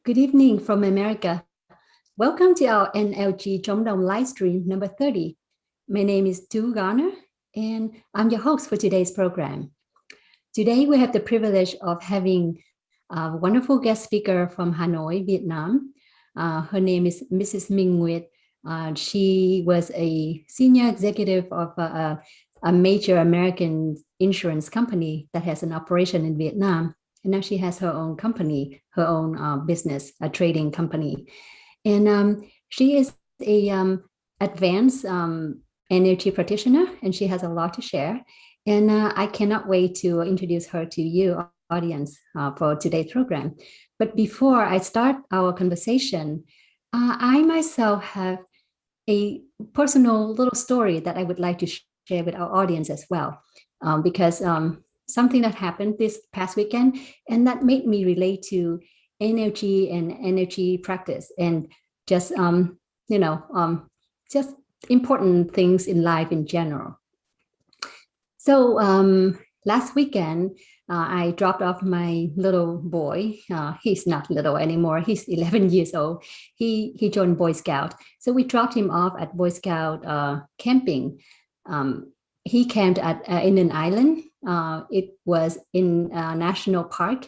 Good evening from America. Welcome to our NLG Chomdong live stream number 30. My name is Tu Garner, and I'm your host for today's program. Today, we have the privilege of having a wonderful guest speaker from Hanoi, Vietnam. Her name is Mrs. Minh Nguyet. She was a senior executive of a major American insurance company that has an operation in Vietnam. And now she has her own company, her own business, a trading company. And she is a advanced energy practitioner, and she has a lot to share. And I cannot wait to introduce her to you, audience, for today's program. But before I start our conversation, I myself have a personal little story that I would like to share with our audience as well, because something that happened this past weekend, and that made me relate to energy and energy practice, and just just important things in life in general. So last weekend, I dropped off my little boy. He's not little anymore. He's 11 years old. He joined Boy Scout. So we dropped him off at Boy Scout camping. He camped at in an island. It was in a national park,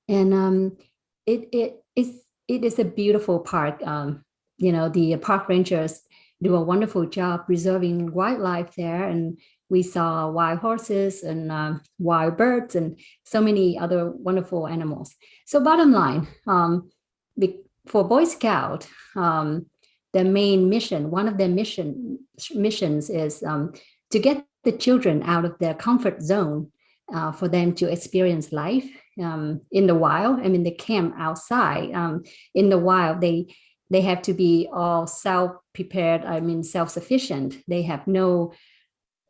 and it is a beautiful park. The park rangers do a wonderful job preserving wildlife there, and we saw wild horses and wild birds and so many other wonderful animals. So bottom line, for Boy Scout, the main mission, one of their missions is to get the children out of their comfort zone, for them to experience life in the wild. I mean, they camp outside. In the wild, they have to be all self-prepared, self-sufficient. They have no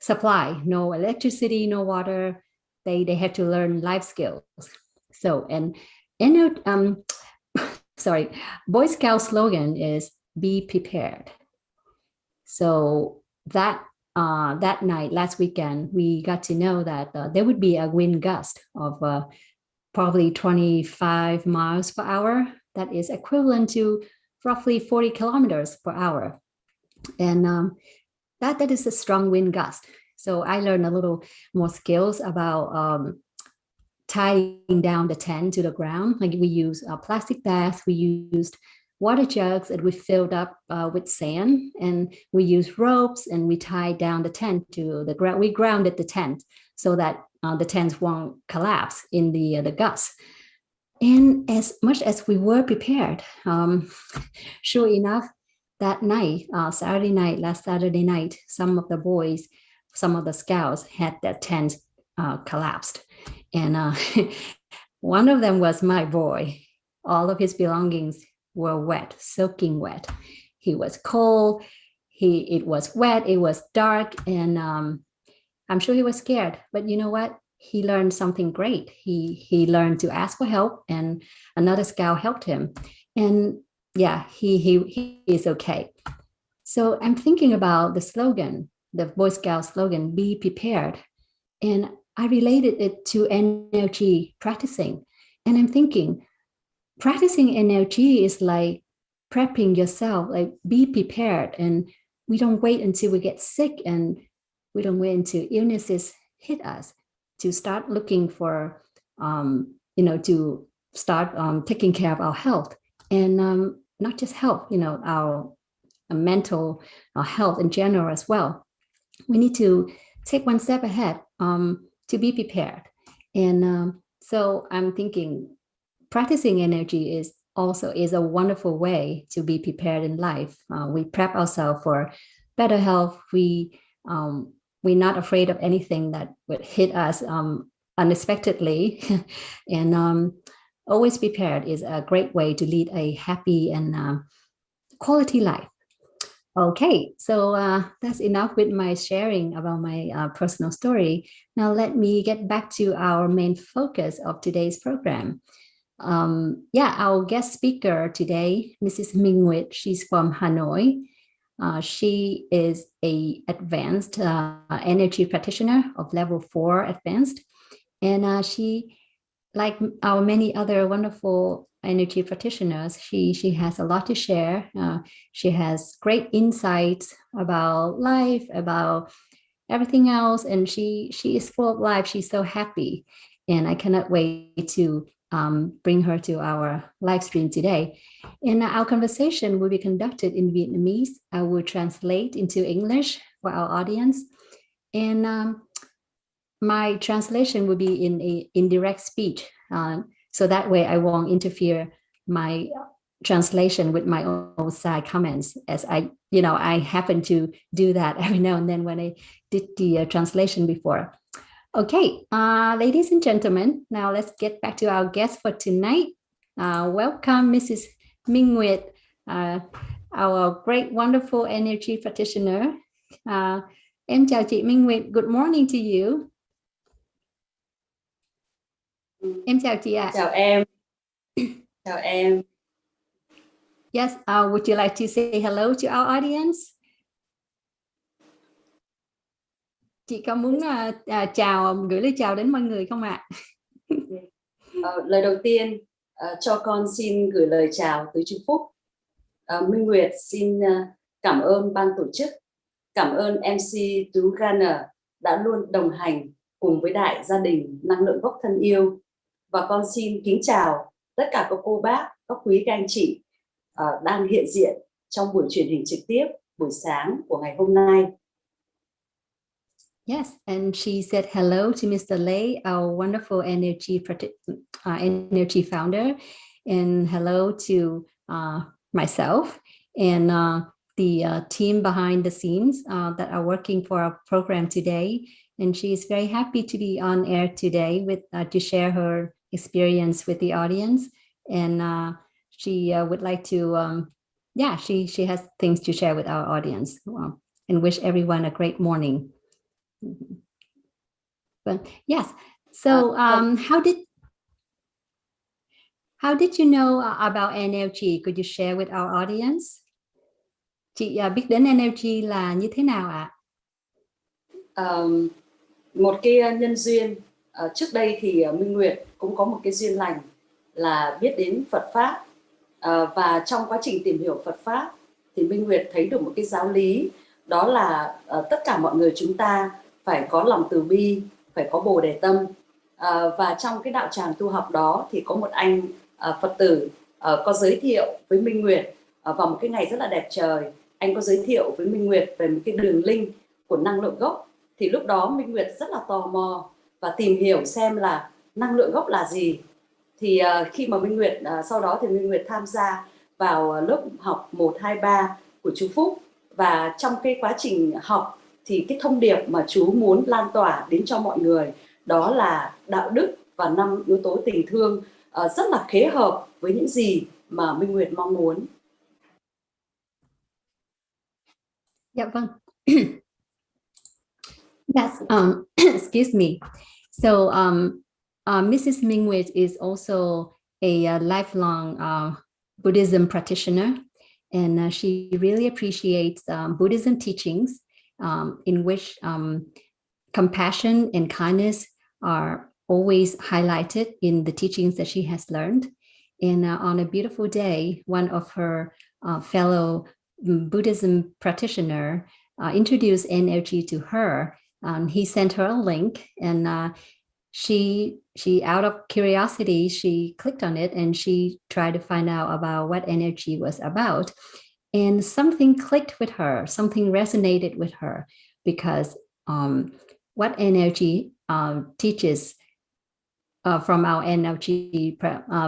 supply, no electricity, no water. They have to learn life skills. So, Boy Scout slogan is "Be prepared." So that night, last weekend, we got to know that there would be a wind gust of probably 25 miles per hour. That is equivalent to roughly 40 kilometers per hour. And that is a strong wind gust. So I learned a little more skills about tying down the tent to the ground. Like we use plastic bags, we used water jugs, and we filled up with sand, and we used ropes, and we tied down the tent to the ground. We grounded the tent so that the tent won't collapse in the gust. And as much as we were prepared, sure enough, that night, last Saturday night, some of the boys, some of the scouts had their tent collapsed. And one of them was my boy. All of his belongings were wet, soaking wet. He was cold. It was wet. It was dark, and I'm sure he was scared. But you know what? He learned something great. He learned to ask for help, and another scout helped him. And yeah, he is okay. So I'm thinking about the slogan, the Boy Scout slogan, "Be prepared," and I related it to NLG practicing. And I'm thinking, practicing NLG is like prepping yourself, like be prepared. And we don't wait until we get sick, and we don't wait until illnesses hit us to start looking for, to start taking care of our health. And not just health, our mental health in general as well. We need to take one step ahead to be prepared. And so I'm thinking, practicing energy is a wonderful way to be prepared in life. We prep ourselves for better health. We're not afraid of anything that would hit us unexpectedly. And always prepared is a great way to lead a happy and quality life. Okay, so that's enough with my sharing about my personal story. Now let me get back to our main focus of today's program. Our guest speaker today, Mrs. Minh Nguyet, she's from Hanoi. She is an advanced energy practitioner of level 4 advanced. And she, like our many other wonderful energy practitioners. She has a lot to share. She has great insights about life, about everything else, and she is full of life. She's so happy, and I cannot wait to bring her to our live stream today. And our conversation will be conducted in Vietnamese. I will translate into English for our audience, and my translation will be in a indirect speech, so that way I won't interfere my translation with my own side comments, as I happen to do that every now and then when I did the translation before. Okay, ladies and gentlemen, now let's get back to our guest for tonight. Welcome, Mrs. Minh Nguyet, our great, wonderful energy practitioner. Em chào chị Minh Nguyet. Good morning to you. Em chào chị ạ. Chào em. Chào em. Yes, would you like to say hello to our audience? Chị có muốn gửi lời chào đến mọi người không ạ? Lời đầu tiên, cho con xin gửi lời chào tới chú Phúc. Minh Nguyệt xin cảm ơn ban tổ chức, cảm ơn MC Tú Gunner đã luôn đồng hành cùng với đại gia đình năng lượng gốc thân yêu. Và con xin kính chào tất cả các cô bác, các quý các anh chị đang hiện diện trong buổi truyền hình trực tiếp buổi sáng của ngày hôm nay. Yes, and she said hello to Mr. Lei, our wonderful energy founder, and hello to myself and the team behind the scenes that are working for our program today. And she is very happy to be on air today with to share her experience with the audience. And she would like to, she has things to share with our audience, and wish everyone a great morning. But yes, so how did you know about NLG? Could you share with our audience? Chị biết đến NLG là như thế nào ạ? Một cái nhân duyên, trước đây thì Minh Nguyệt cũng có một cái duyên lành là biết đến Phật Pháp, và trong quá trình tìm hiểu Phật Pháp thì Minh Nguyệt thấy được một cái giáo lý, đó là tất cả mọi người chúng ta phải có lòng từ bi, phải có bồ đề tâm. Và trong cái đạo tràng tu học đó thì có một anh Phật tử có giới thiệu với Minh Nguyệt vào một cái ngày rất là đẹp trời. Anh có giới thiệu với Minh Nguyệt về một cái đường link của năng lượng gốc. Thì lúc đó Minh Nguyệt rất là tò mò và tìm hiểu xem là năng lượng gốc là gì. Thì khi mà Minh Nguyệt sau đó thì Minh Nguyệt tham gia vào lớp học 1, 2, 3 của chú Phúc. Và trong cái quá trình học thì cái thông điệp mà chú muốn lan tỏa đến cho mọi người đó là đạo đức và 5 yếu tố tình thương, rất là khế hợp với những gì mà Minh Nguyệt mong muốn. Dạ vâng. Yes, excuse me. So Mrs. Minh Nguyet is also a lifelong Buddhism practitioner, and she really appreciates Buddhism teachings in which compassion and kindness are always highlighted in the teachings that she has learned. And on a beautiful day, one of her fellow Buddhism practitioner introduced NLG to her. He sent her a link, and she out of curiosity, she clicked on it and she tried to find out about what NLG was about. And something clicked with her, something resonated with her, because what NLG teaches from our NLG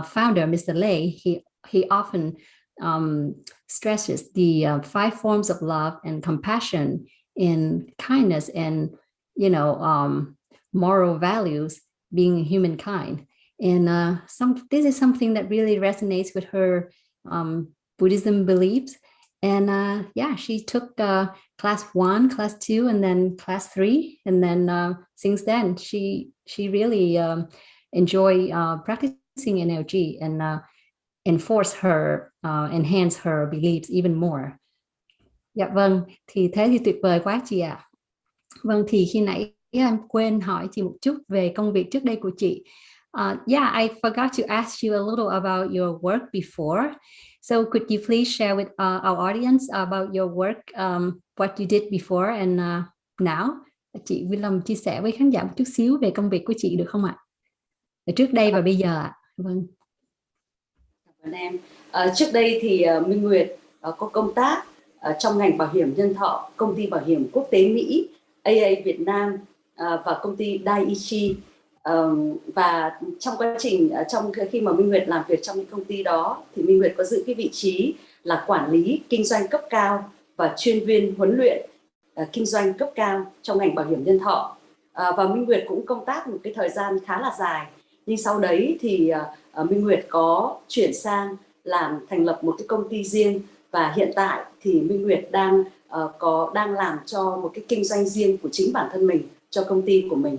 founder, Mr. Lei, he often stresses the 5 forms of love and compassion and kindness and, moral values, being humankind. And this is something that really resonates with her Buddhism beliefs. And she took class 1, class 2, and then class 3. And then since then, she really enjoy practicing NLG and enhance her beliefs even more. Dạ vâng, thì thế thì tuyệt vời quá chị ạ. Vâng, thì khi nãy em quên hỏi chị một chút về công việc trước đây của chị. Yeah, I forgot to ask you a little about your work before. So could you please share with our audience about your work, what you did before and now? Chị vui lòng chia sẻ với khán giả một chút xíu về công việc của chị được không ạ? Ở trước đây và bây giờ ạ. Vâng. Cảm ơn em. Trước đây thì Minh Nguyệt có công tác trong ngành bảo hiểm nhân thọ, công ty bảo hiểm quốc tế Mỹ, AIA Vietnam và công ty Dai-ichi. Và trong quá trình khi mà Minh Nguyệt làm việc trong những công ty đó thì Minh Nguyệt có giữ cái vị trí là quản lý kinh doanh cấp cao và chuyên viên huấn luyện kinh doanh cấp cao trong ngành bảo hiểm nhân thọ. Và Minh Nguyệt cũng công tác một cái thời gian khá là dài, nhưng sau đấy thì Minh Nguyệt có chuyển sang thành lập một cái công ty riêng, và hiện tại thì Minh Nguyệt đang làm cho một cái kinh doanh riêng của chính bản thân mình, cho công ty của mình.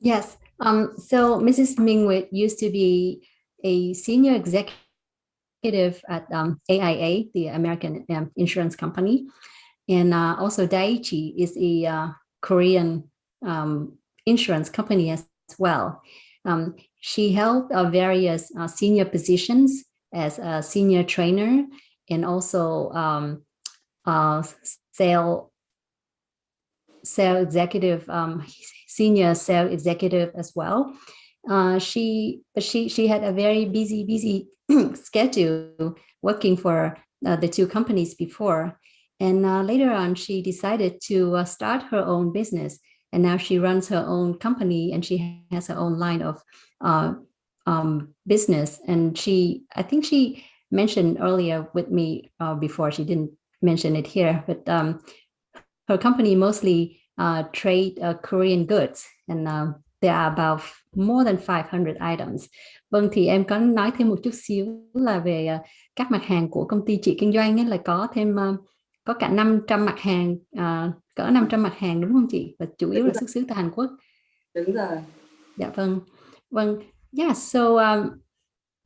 Yes. So Mrs. Minh Nguyet used to be a senior executive at AIA, the American insurance company. And also Dai-ichi is a Korean insurance company as well. She held various senior positions as a senior trainer and also sales executive, senior sales executive as well. She had a very busy schedule working for the two companies before, and later on she decided to start her own business, and now she runs her own company and she has her own line of business. And I think she mentioned earlier with me before, she didn't mention it here, but her company mostly trade Korean goods, and there are about more than 500 items. Vâng, thì em có nói thêm một chút xíu là về các mặt hàng của công ty chị kinh doanh ấy, là có thêm có cả 500 mặt hàng, cỡ 500 mặt hàng đúng không chị? Và chủ yếu là xuất xứ từ Hàn Quốc. Đúng rồi. Dạ vâng. Vâng. Yeah, so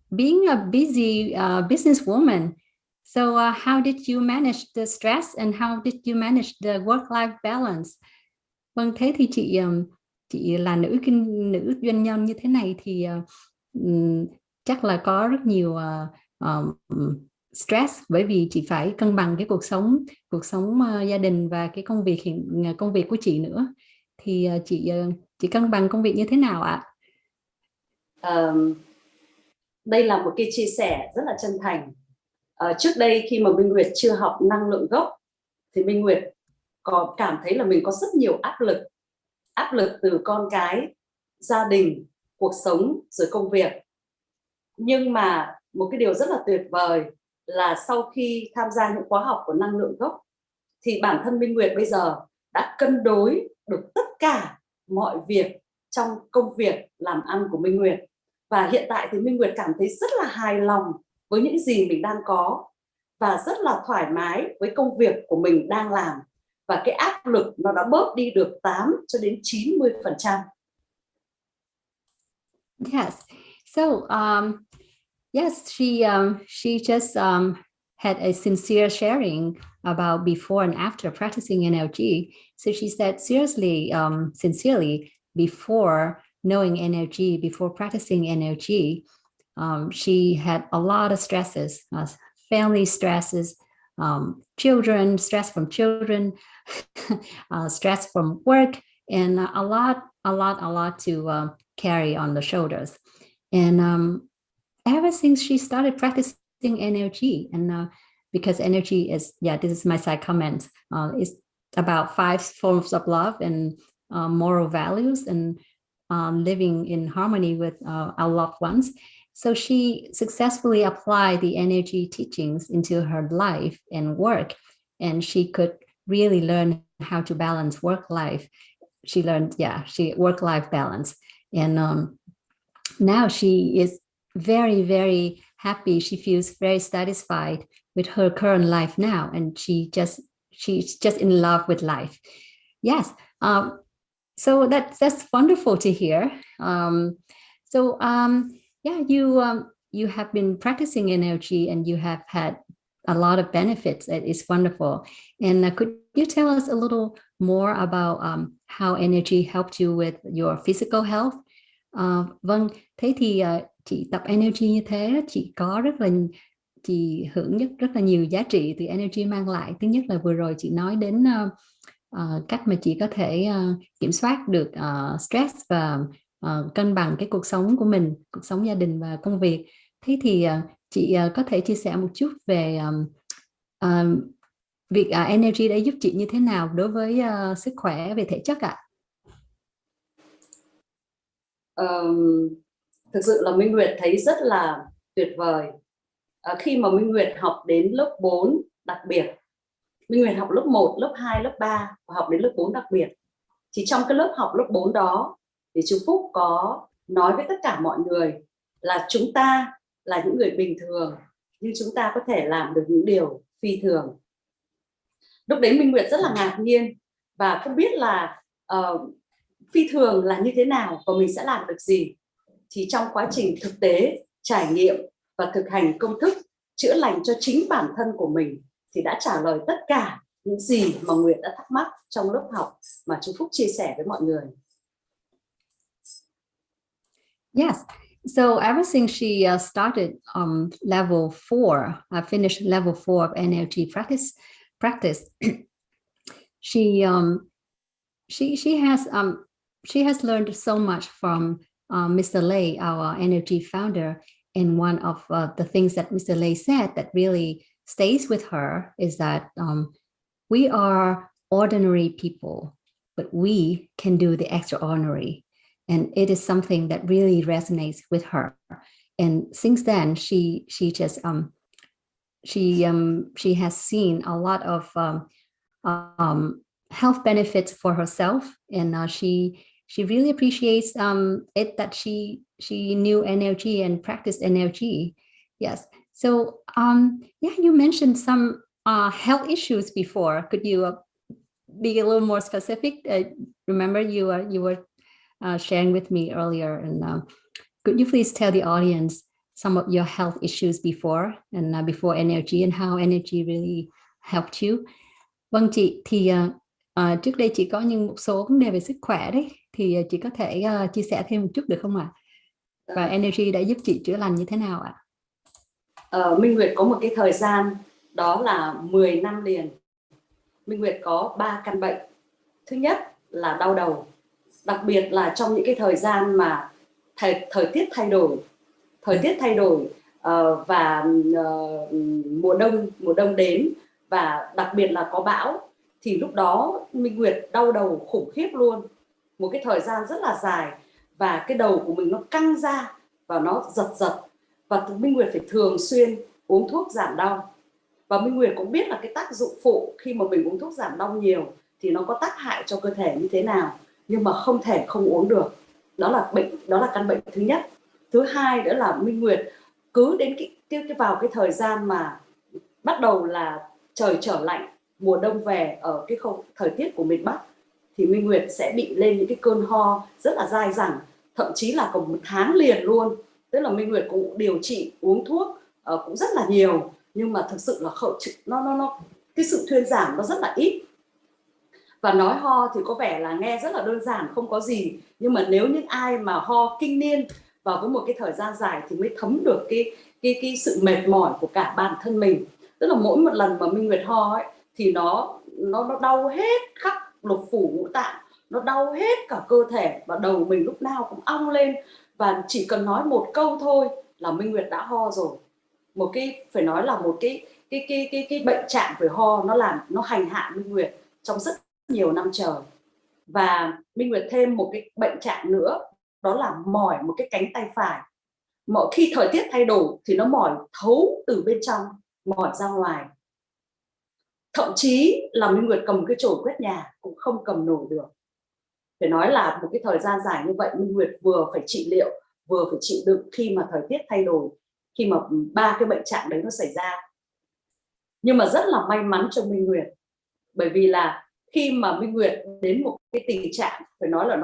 being a busy businesswoman, so how did you manage the stress and how did you manage the work-life balance? Vâng, thế thì chị là nữ doanh nhân như thế này thì chắc là có rất nhiều stress, bởi vì chị phải cân bằng cái cuộc sống gia đình và cái công việc của chị nữa. Thì chị cân bằng công việc như thế nào ạ? Đây là một cái chia sẻ rất là chân thành. Trước đây khi mà Minh Nguyệt chưa học năng lượng gốc thì Minh Nguyệt có cảm thấy là mình có rất nhiều áp lực từ con cái, gia đình, cuộc sống rồi công việc. Nhưng mà một cái điều rất là tuyệt vời là sau khi tham gia những khóa học của năng lượng gốc thì bản thân Minh Nguyệt bây giờ đã cân đối được tất cả mọi việc trong công việc làm ăn của Minh Nguyệt. Và hiện tại thì Minh Nguyệt cảm thấy rất là hài lòng với những gì mình đang có và rất là thoải mái với công việc của mình đang làm. Và cái áp lực nó đã bớt đi được 8 cho đến 90%. Yes. So yes, she just had a sincere sharing about before and after practicing NLG. So she said seriously, sincerely, before knowing NLG, before practicing NLG, she had a lot of stresses, family stresses, children, stress from children, stress from work, and a lot to carry on the shoulders. And ever since she started practicing NLG, and because NLG is, this is my side comment, it's about 5 forms of love and moral values and living in harmony with our loved ones. So she successfully applied the energy teachings into her life and work, and she could really learn how to balance work-life. She learned, work-life balance. And now she is very, very happy. She feels very satisfied with her current life now, and she's just in love with life. Yes. So that's wonderful to hear. You have been practicing NLG, and you have had a lot of benefits. It's wonderful. And could you tell us a little more about how energy helped you with your physical health? Vâng, thế thì chị tập energy như thế, chị hưởng rất là nhiều giá trị từ energy mang lại. Thứ nhất là vừa rồi chị nói đến cách mà chị có thể kiểm soát được stress và cân bằng cái cuộc sống của mình, cuộc sống gia đình và công việc. Thế thì chị có thể chia sẻ một chút về việc energy đã giúp chị như thế nào đối với sức khỏe về thể chất ạ? Thực sự là Minh Nguyệt thấy rất là tuyệt vời khi mà Minh Nguyệt học đến lớp 4 đặc biệt. Minh Nguyệt học lớp 1, lớp 2, lớp 3 và học đến lớp 4 đặc biệt. Thì trong cái lớp học lớp 4 đó thì chú Phúc có nói với tất cả mọi người là chúng ta là những người bình thường nhưng chúng ta có thể làm được những điều phi thường. Lúc đấy Minh Nguyệt rất là ngạc nhiên và không biết là phi thường là như thế nào và mình sẽ làm được gì. Thì trong quá trình thực tế, trải nghiệm và thực hành công thức chữa lành cho chính bản thân của mình thì đã trả lời tất cả những gì mà Nguyệt đã thắc mắc trong lớp học mà chú Phúc chia sẻ với mọi người. Yes. So ever since she started level 4, finished level 4 of NLG practice, she has learned so much from Mr. Lay, our energy founder. And one of the things that Mr. Lay said that really stays with her is that we are ordinary people, but we can do the extraordinary. And it is something that really resonates with her. And since then, she has seen a lot of health benefits for herself, and she really appreciates it that she knew NLG and practiced NLG. Yes. So yeah, you mentioned some health issues before. Could you be a little more specific? Remember you were sharing with me earlier, and could you please tell the audience some of your health issues before and before energy and how energy really helped you? Vâng, chị thì trước đây chị có một số vấn đề về sức khỏe đấy, thì chị có thể chia sẻ thêm một chút được không ạ? Và energy đã giúp chị chữa lành như thế nào ạ? Minh Nguyệt có một cái thời gian đó là 10 năm liền. Minh Nguyệt có 3 căn bệnh. Thứ nhất là đau đầu, đặc biệt là trong những cái thời gian mà thời tiết thay đổi và mùa đông đến và đặc biệt là có bão, thì lúc đó Minh Nguyệt đau đầu khủng khiếp luôn, một cái thời gian rất là dài, và cái đầu của mình nó căng ra và nó giật và Minh Nguyệt phải thường xuyên uống thuốc giảm đau. Và Minh Nguyệt cũng biết là cái tác dụng phụ khi mà mình uống thuốc giảm đau nhiều thì nó có tác hại cho cơ thể như thế nào, nhưng mà không thể không uống được. Đó là căn bệnh thứ nhất. Thứ hai nữa là Minh Nguyệt cứ đến vào cái thời gian mà bắt đầu là trời trở lạnh, mùa đông về ở cái thời tiết của miền Bắc, thì Minh Nguyệt sẽ bị lên những cái cơn ho rất là dai dẳng, thậm chí là còn 1 tháng liền luôn. Tức là Minh Nguyệt cũng điều trị uống thuốc cũng rất là nhiều, nhưng mà thực sự là cái sự thuyên giảm nó rất là ít. Và nói ho thì có vẻ là nghe rất là đơn giản, không có gì, nhưng mà nếu những ai mà ho kinh niên vào với một cái thời gian dài thì mới thấm được cái sự mệt mỏi của cả bản thân mình. Tức là mỗi một lần mà Minh Nguyệt ho ấy thì nó đau hết khắp lục phủ ngũ tạng, nó đau hết cả cơ thể, và đầu mình lúc nào cũng ong lên, và chỉ cần nói một câu thôi là Minh Nguyệt đã ho rồi. Phải nói là một cái bệnh trạng về ho nó hành hạ Minh Nguyệt trong rất nhiều năm trời. Và Minh Nguyệt thêm một cái bệnh trạng nữa, đó là mỏi một cái cánh tay phải. Khi thời tiết thay đổi thì nó mỏi thấu từ bên trong, mỏi ra ngoài. Thậm chí là Minh Nguyệt cầm cái chổi quét nhà cũng không cầm nổi được. Phải nói là một cái thời gian dài như vậy, Minh Nguyệt vừa phải trị liệu, vừa phải chịu đựng khi mà thời tiết thay đổi, khi mà 3 cái bệnh trạng đấy nó xảy ra. Nhưng mà rất là may mắn cho Minh Nguyệt, bởi vì là khi mà Minh Nguyệt đến một cái tình trạng phải nói là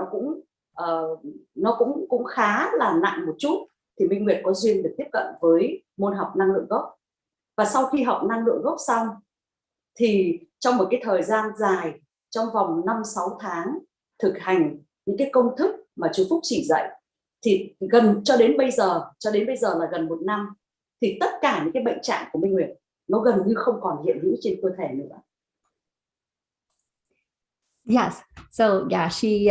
nó cũng khá là nặng một chút, thì Minh Nguyệt có duyên được tiếp cận với môn học năng lượng gốc. Và sau khi học năng lượng gốc xong thì trong một cái thời gian dài, trong vòng 5-6 tháng thực hành những cái công thức mà chú Phúc chỉ dạy, thì cho đến bây giờ là gần 1 năm, thì tất cả những cái bệnh trạng của Minh Nguyệt nó gần như không còn hiện hữu trên cơ thể nữa. Yes. So yeah, she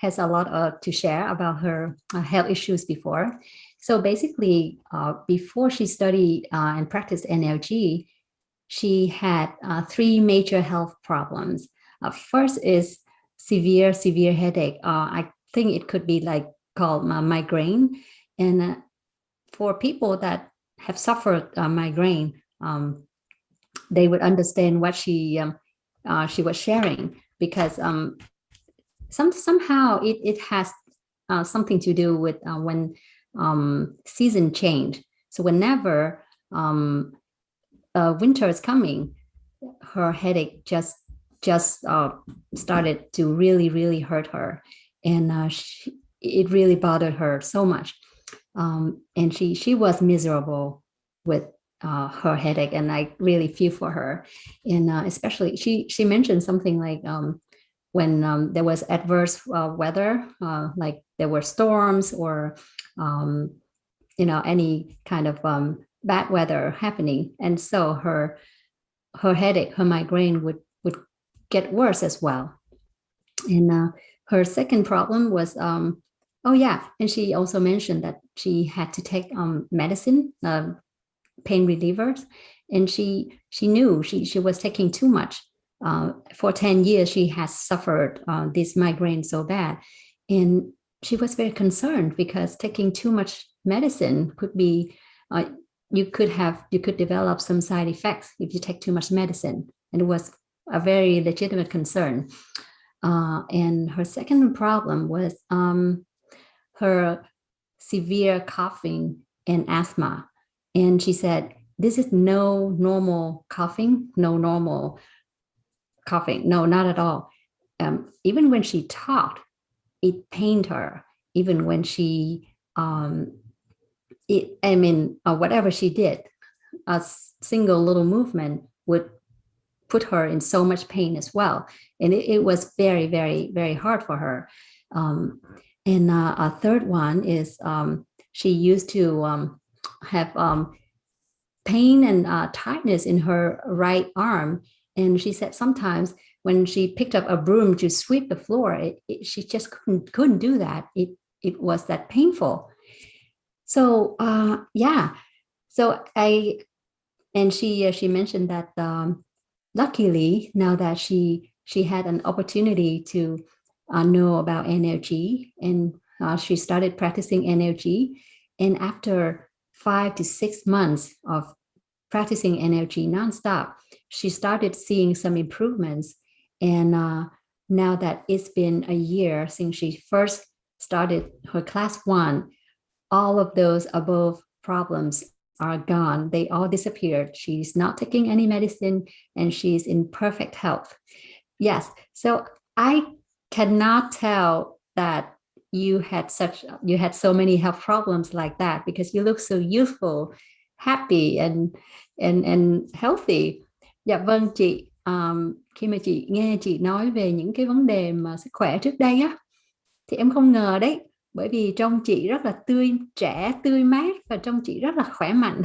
has a lot to share about her health issues before. So basically, before she studied and practiced NLG, she had 3 major health problems. First is severe headache. I think it could be like called migraine. And for people that have suffered migraine, they would understand what she was sharing, because somehow it has something to do with when season change. So whenever winter is coming, her headache just started to really hurt her, and it really bothered her so much, and she was miserable with her headache, and I really feel for her. And especially she mentioned something like when there was adverse weather, like there were storms or any kind of bad weather happening, and so her headache, her migraine would get worse as well. And her second problem was and she also mentioned that she had to take medicine, pain relievers, and she knew she was taking too much. For 10 years she has suffered this migraine so bad, and she was very concerned because taking too much medicine could be you could develop some side effects if you take too much medicine, and it was a very legitimate concern. And her second problem was her severe coughing and asthma. And she said, this is no normal coughing, no, not at all. Even when she talked, it pained her. Even when she, whatever she did, a single little movement would put her in so much pain as well. And it was very, very, very hard for her. And a third one is she used to have pain and tightness in her right arm. And she said sometimes when she picked up a broom to sweep the floor, she just couldn't do that. It was that painful. So so she mentioned that luckily now that she had an opportunity to know about NLG, and she started practicing NLG, and after 5 to 6 months of practicing NLG nonstop, she started seeing some improvements. And now that it's been a year since she first started her class 1, all of those above problems are gone. They all disappeared. She's not taking any medicine, and she's in perfect health. Yes. So I cannot tell that you had so many health problems like that, because you look so youthful, happy and healthy. Dạ vâng chị, khi mà chị nghe chị nói về những cái vấn đề mà sức khỏe trước đây á, thì em không ngờ đấy, bởi vì trông chị rất là trẻ, tươi mát, và trông chị rất là khỏe mạnh.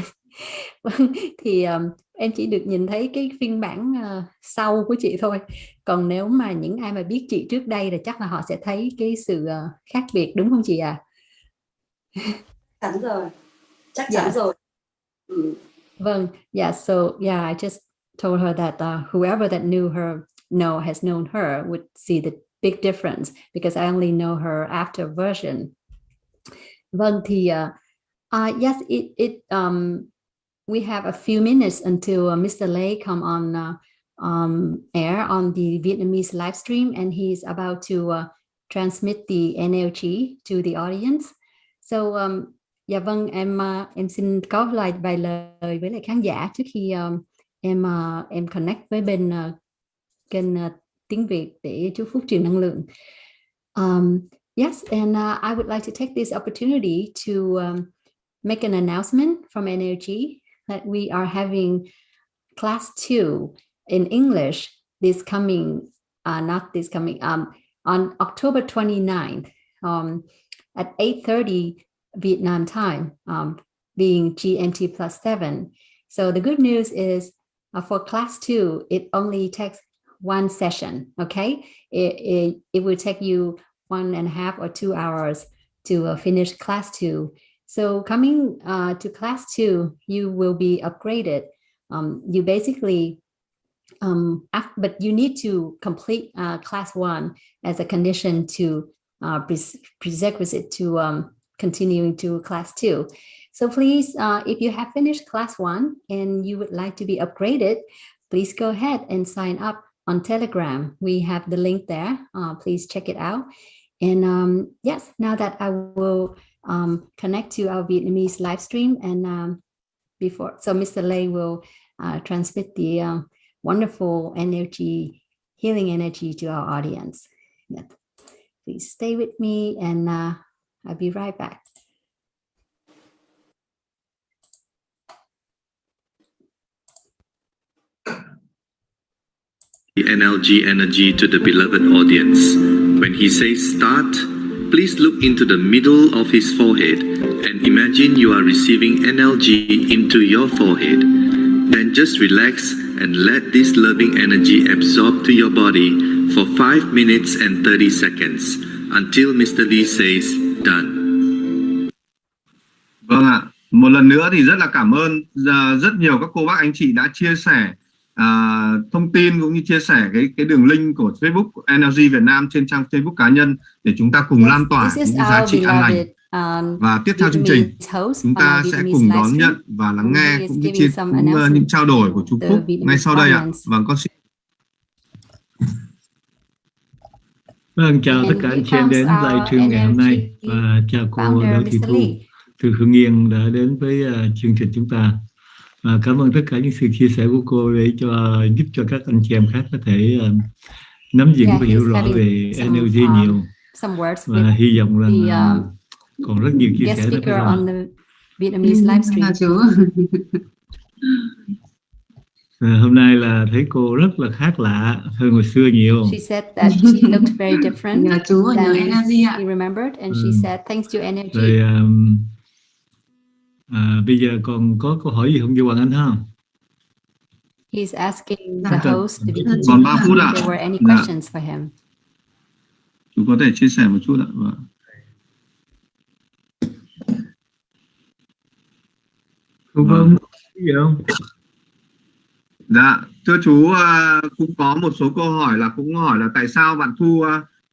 Thì em chỉ được nhìn thấy cái phiên bản sau của chị thôi. Còn nếu mà những ai mà biết chị trước đây thì chắc là họ sẽ thấy cái sự khác biệt, đúng không chị ạ? Chắn rồi, chắc chắn rồi. Vâng, yeah. So yeah, I just told her that whoever that has known her would see the big difference, because I only know her after version. Vâng, thì yes, we have a few minutes until Mr. Lê come on air on the Vietnamese live stream, and he's about to transmit the NLG to the audience. So dạ vâng, em xin có vài lời với lại khán giả trước khi em connect với bên kênh tiếng Việt để chú Phúc truyền năng lượng. Yes, and I would like to take this opportunity to make an announcement from NLG. that we are having class 2 in English this coming, not this coming, on October 29th at 8:30 Vietnam time, being GMT +7. So the good news is for class 2, it only takes one session, okay? It will take you 1.5 or 2 hours to finish class 2. So coming to class 2, you will be upgraded. You basically, but you need to complete class 1 as a condition to prerequisite to continuing to class 2. So please, if you have finished class 1 and you would like to be upgraded, please go ahead and sign up on Telegram. We have the link there. Please check it out. And yes, now that I will connect to our Vietnamese live stream, and before, so Mr. Lê will transmit the wonderful energy, healing energy to our audience. Yeah. Please stay with me, and I'll be right back. The NLG energy to the beloved audience. When he says start, please look into the middle of his forehead and imagine you are receiving NLG into your forehead. Then just relax and let this loving energy absorb to your body for 5 minutes and 30 seconds until Mr. Lee says done. Vâng ạ, một lần nữa thì rất là cảm ơn rất nhiều các cô bác anh chị đã chia sẻ thông tin cũng như chia sẻ cái đường link của Facebook NLG Việt Nam trên trang Facebook cá nhân để chúng ta cùng lan tỏa những cái giá trị an lành. Và tiếp theo chương trình, chúng ta sẽ cùng đón nhận và lắng nghe cũng như những trao đổi của chú Phúc ngay sau đây ạ. Vâng, con xin. Vâng, chào tất cả anh chị em đến livestream ngày hôm nay, và chào cô Đỗ Thị Thu từ Hưng Yên đã đến với chương trình chúng ta. Và cảm ơn tất cả những sự chia sẻ của cô để giúp cho các anh chị em khác có thể nắm vững và hiểu rõ về NLG nhiều. Và hy vọng rằng còn rất nhiều chia sẻ hôm nay là thấy cô rất là khác lạ hơn hồi xưa nhiều. She said that she looked very different than she remembered, and she said thanks to energy. Rồi, bây giờ còn có câu hỏi gì không cho Hoàng Anh không? He's asking the host to be Còn 3 phút ạ. if there were any questions for him. Chú có thể chia sẻ một chút ạ. Cô có gì không? Dạ, thưa chú, cũng có một số câu hỏi là tại sao bạn Thu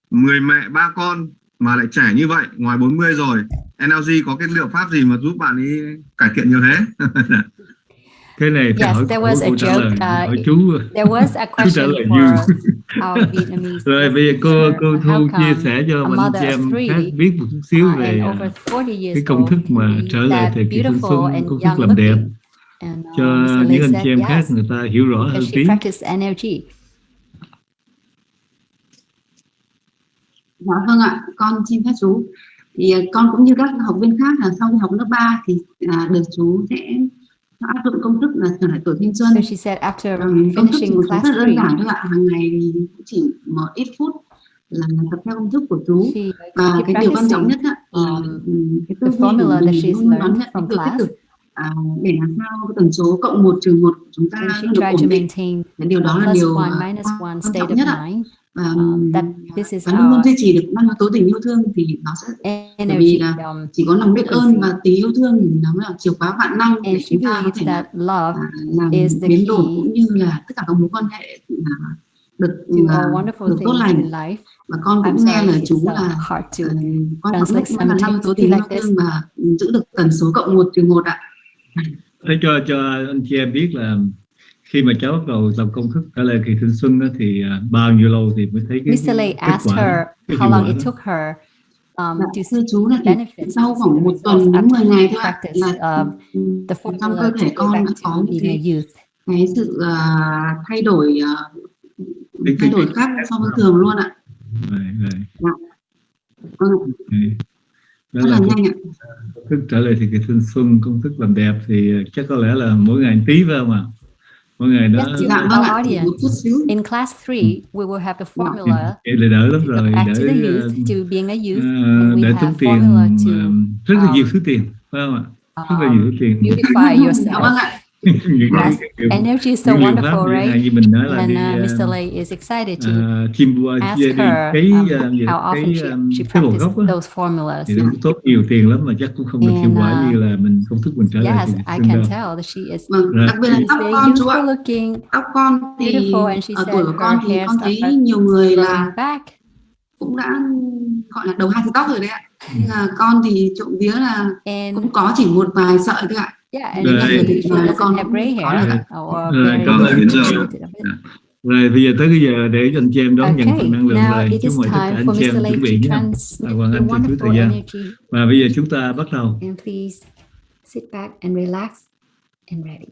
người mẹ 3 con mà lại trẻ như vậy, ngoài 40 rồi. NLG có cái liệu pháp gì mà giúp bạn ấy cải thiện như thế? Cái này phải hỏi there was a joke. Hỏi chú. There was a question for our Vietnamese. Rồi bây giờ cô Thu chia sẻ cho mình chị em khác biết một chút xíu về cái công thức mà trở lại thời kỳ thanh xuân, công thức làm đẹp, cho những anh chị em khác người ta hiểu rõ hơn tí. Dạ vâng ạ, con xin phép chú. Thì con cũng như các học viên khác là sau khi học lớp 3 thì được chú sẽ áp dụng công thức là trở lại tuổi thanh xuân. So she said after công thức của class chú rất đơn giản thôi ạ, hàng ngày thì chỉ một ít phút là tập theo công thức của chú. Và cái điều quan trọng nhất là cái tư duy của mình luôn đón nhận cái tích cực. Để làm sao cái tần số cộng 1 trừ 1 của chúng ta luôn được ổn định. Cái điều đó là điều quan trọng nhất ạ. Và luôn luôn duy trì được 5 yếu tố tình yêu thương thì nó sẽ, bởi vì là chỉ có lòng biết ơn và tình yêu thương thì nó mới là chìa khóa vạn năng để chúng ta có thể làm biến đổi cũng như là tất cả các mối quan hệ được tốt lành. Và con cũng nghe lời chú là quan trọng nhất là 5 yếu tố tình yêu thương và giữ được tần số cộng 1 trừ 1 ạ. Để cho anh chị em biết là khi mà cháu bắt đầu làm công thức trả lời kỳ thanh xuân đó, thì bao nhiêu lâu thì mới thấy cái Mr. Lê asked her how long it took her thưa chú là sau khoảng 1 tuần đến 10 ngày thôi ạ, là trong cơ thể con đã có cái sự thay đổi khác so với thường luôn ạ. Đó rất là là nhanh ạ. công thức trả lời thì cái thanh xuân, công thức làm đẹp thì chắc có lẽ là mỗi ngày một tí phải không ạ? Mỗi ngày đó. Yes, to Dạ vâng our ạ, chỉ một audience, chút xíu. in class 3, we will have the formula Vậy là đỡ lắm to rồi, back đỡ to the youth, to being a youth, and we đỡ have tốn tiền, formula to rất là nhiều số tiền, phải không ạ? Rất là nhiều số tiền. beautify Dạ yourself. vâng ạ. Những Yes, energy is so những liệu pháp wonderful, chẳng hạn right? như mình nói là And đi Mr. Lei is excited to ask đi her cấy how often she cái bột practiced gốc á, those formulas. thì nó cũng tốn nhiều tiền lắm mà chắc cũng không được hiệu quả And như là mình công thức mình trả lời yes, thì I xương can đâu. tell that she is Vâng, đặc biệt là she's tóc very con chú ạ. youthful looking, Tóc con thì beautiful, and she ở said tuổi của con her thì hairs con thấy are nhiều người là growing back. cũng đã gọi là đầu hai sợi tóc rồi đấy ạ. Nhưng là con thì trộm vía là And cũng có chỉ một vài sợi thôi ạ. yeah, and Nên là Rồi. thì she doesn't con have gray cũng có được hair ạ. or Rồi, very con lại đến giờ. limited of it. Rồi bây giờ tới cái giờ để cho anh chị em đón nhận Okay, phần năng lượng now rồi. it Chúc is mời tất cả time anh for chị em Mr. Lei chuẩn to bị nhé. transmit Hoàng the Anh cho chút thời wonderful gian. energy. Và bây giờ chúng ta bắt đầu. And please sit back and relax and ready.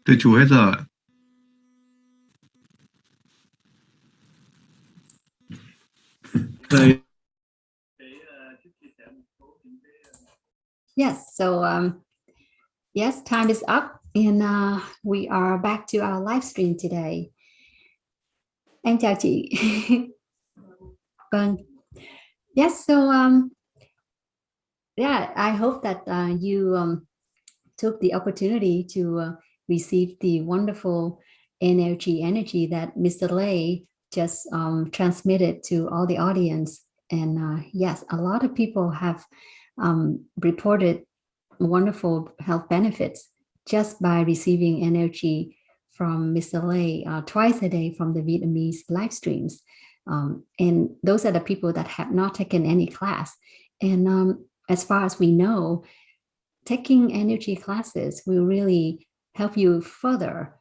Thưa chú hết giờ. Yes, so yes, time is up and we are back to our live stream today. Em chào chị. Vâng. Yes, so yeah, I hope that you took the opportunity to receive the wonderful energy that Mr. Lay just transmitted to all the audience. And yes, a lot of people have reported wonderful health benefits just by receiving energy from Mr. Lay twice a day from the Vietnamese live streams. And those are the people that have not taken any class. And as far as we know, taking energy classes will really help you further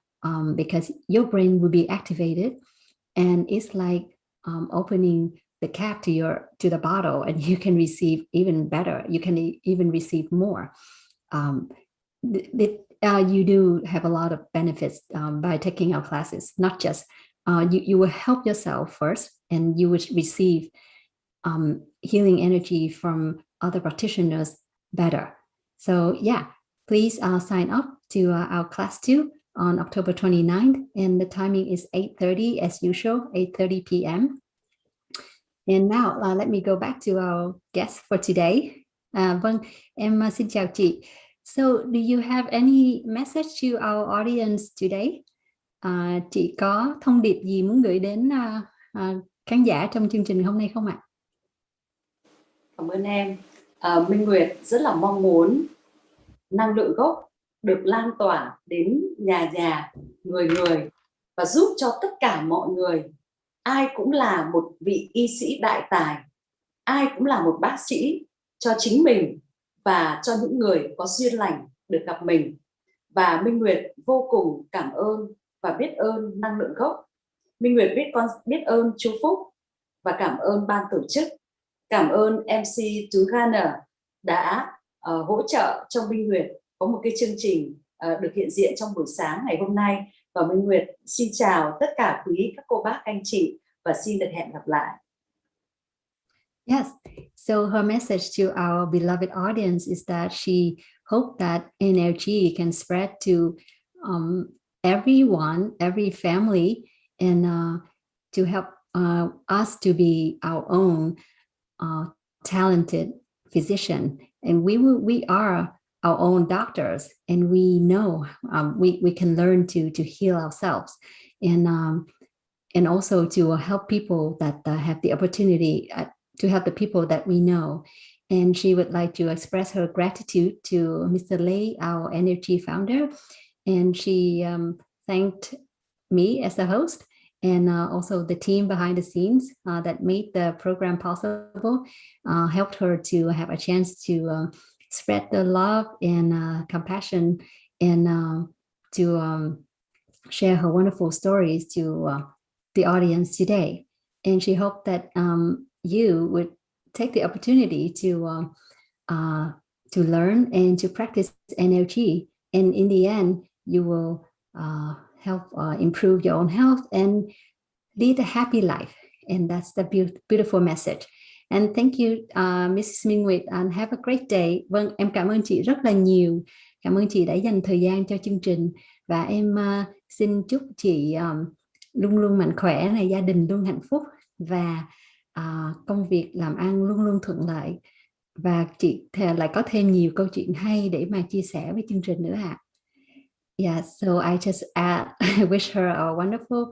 because your brain will be activated, and it's like opening the cap to the bottle, and you can receive even better. You can even receive more. You do have a lot of benefits by taking our classes. Not just you will help yourself first, and you would receive healing energy from other practitioners better. So yeah, please sign up to our class 2 on October 29th, and the timing is 8:30 as usual, 8:30 p.m. And now let me go back to our guest for today. Vâng, em xin chào chị. So do you have any message to our audience today? Chị có thông điệp gì muốn gửi đến khán giả trong chương trình hôm nay không ạ? Cảm ơn em. Minh Nguyệt rất là mong muốn năng lượng gốc được lan tỏa đến nhà nhà, người người và giúp cho tất cả mọi người. Ai cũng là một vị y sĩ đại tài, ai cũng là một bác sĩ cho chính mình và cho những người có duyên lành được gặp mình. Và Minh Nguyệt vô cùng cảm ơn và biết ơn năng lượng gốc. Minh Nguyệt biết ơn chú Phúc và cảm ơn ban tổ chức. Cảm ơn MC Tú Ghana đã hỗ trợ cho Minh Nguyệt có một cái chương trình được hiện diện trong buổi sáng ngày hôm nay. Và Minh Nguyệt xin chào tất cả quý các cô bác anh chị và xin được hẹn gặp lại. Yes, so her message to our beloved audience is that she hoped that NLG can spread to everyone, every family, and to help us to be our own talented physician. And we are our own doctors, and we know we can learn to heal ourselves, and also to help people that have the opportunity to help the people that we know. And she would like to express her gratitude to Mr. Lay, our energy founder, and she thanked me as the host, and also the team behind the scenes that made the program possible, helped her to have a chance to spread the love and compassion, and to share her wonderful stories to the audience today. And she hoped that you would take the opportunity to learn and to practice NLG, and in the end you will help improve your own health and lead a happy life. And that's the beautiful message. And thank you, Mrs. Minh Nguyet, and have a great day. Vâng, em cảm ơn chị rất là nhiều. Cảm ơn chị đã dành thời gian cho chương trình. Và em xin chúc chị luôn luôn mạnh khỏe, này, gia đình luôn hạnh phúc, và công việc làm ăn luôn luôn thuận lợi. Và chị lại có thêm nhiều câu chuyện hay để mà chia sẻ với chương trình nữa ạ. Yeah, so I just wish her a wonderful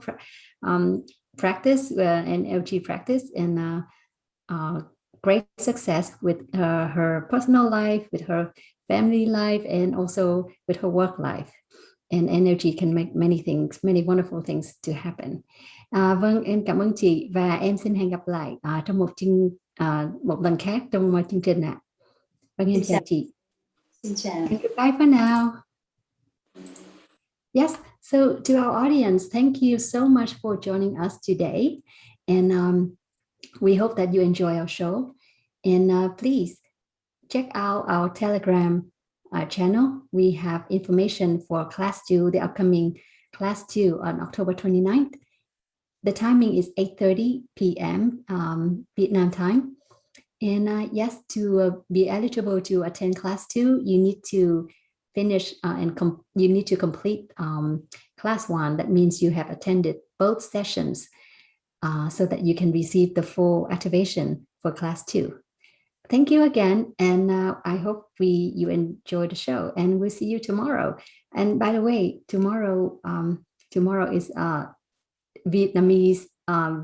practice and LG practice, and great success with her personal life, with her family life, and also with her work life. And energy can make many things, many wonderful things to happen. Vâng, em cảm ơn chị, và em xin hẹn gặp lại trong một lần khác trong chương trình ạ. Vâng, em chào chị. Xin chào. And goodbye for now. Yes, so to our audience, thank you so much for joining us today. And we hope that you enjoy our show. And please check out our Telegram channel, we have information for class 2, the upcoming class 2 on October 29th. The timing is 8:30 p.m. Vietnam time. And yes, to be eligible to attend class 2, you need to finish you need to complete class 1. That means you have attended both sessions so that you can receive the full activation for class 2. Thank you again, and I hope you enjoy the show, and we'll see you tomorrow. And by the way, tomorrow is Vietnamese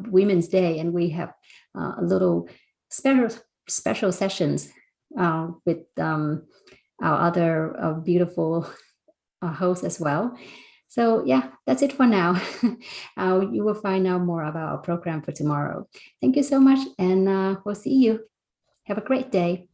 Women's Day, and we have a little special sessions with our other beautiful hosts as well. So yeah, that's it for now. You will find out more about our program for tomorrow. Thank you so much, and we'll see you. Have a great day.